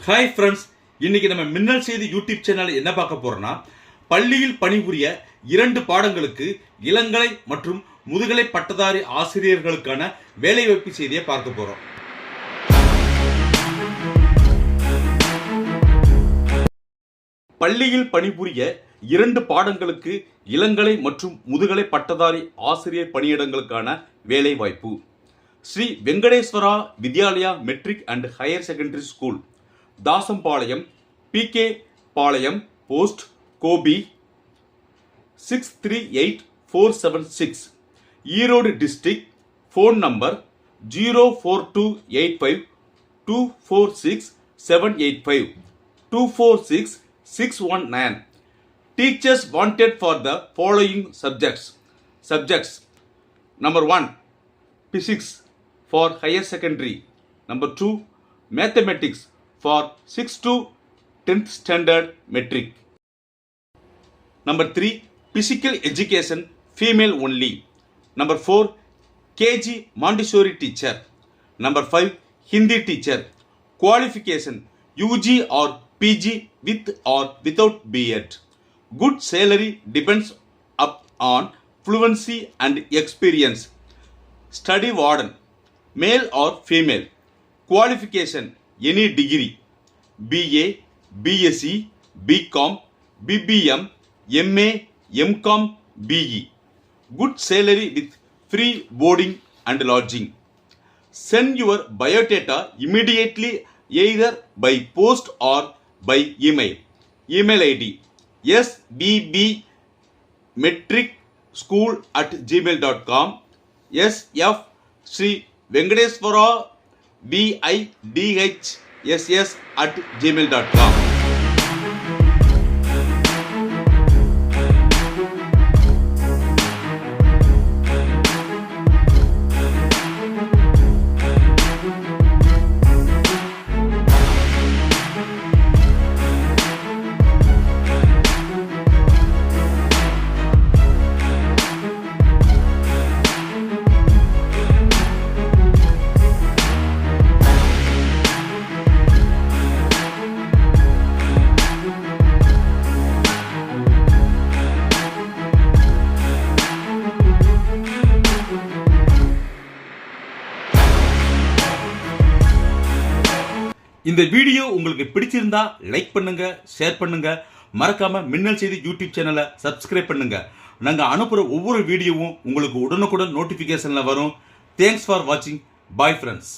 Hi friends, இன்னைக்கு நம்ம மின்னல் செய்தி யூடியூப் சேனல் என்ன பார்க்க போறோம்னா, பள்ளியில் பணிபுரிய 2 பாடங்களுக்கு இளங்கலை மற்றும் முதுகலை பட்டதாரி ஆசிரியர்களுக்கான வேலைவாய்ப்பு செய்தியை பார்க்க போறோம். பள்ளியில் பணிபுரிய 2 பாடங்களுக்கு இளங்கலை மற்றும் முதுகலை பட்டதாரி ஆசிரியர் பணியிடங்களுக்கான வேலை வாய்ப்பு. Shri Venkateswara Vidyalaya matric and higher secondary school, Dasampalayam, PK Palayam post, Gobi 638476, Erode district. Phone number 04285246 246719. Teachers wanted for the following subjects. Number 1, physics for higher secondary. Number 2, mathematics for 6th to 10th standard metric. Number 3, physical education female only. Number 4, KG Montessori teacher. Number 5, Hindi teacher. Qualification UG or PG with or without B.Ed. Good salary depends on fluency and experience. Study warden, male or female. Qualification any degree, BA, BSc, BCom, BBM, MA, MCom, BE. Good salary with free boarding and lodging. Send your biodata immediately either by post or by email. Email ID sbbmetricschool@gmail.com, SF Sri Venkadeswara BIDHSS@gmail.com. இந்த video உங்களுக்கு பிடிச்சிருந்தா like பண்ணுங்க, share பண்ணுங்க, மறக்காம மின்னல் செய்தி YouTube சேனலை subscribe பண்ணுங்க. நாங்க அனுப்புற ஒவ்வொரு வீடியோவும் உங்களுக்கு உடனுக்குடன் நோட்டிபிகேஷன்ல வரும். தேங்க்ஸ் ஃபார் வாட்சிங். Bye friends.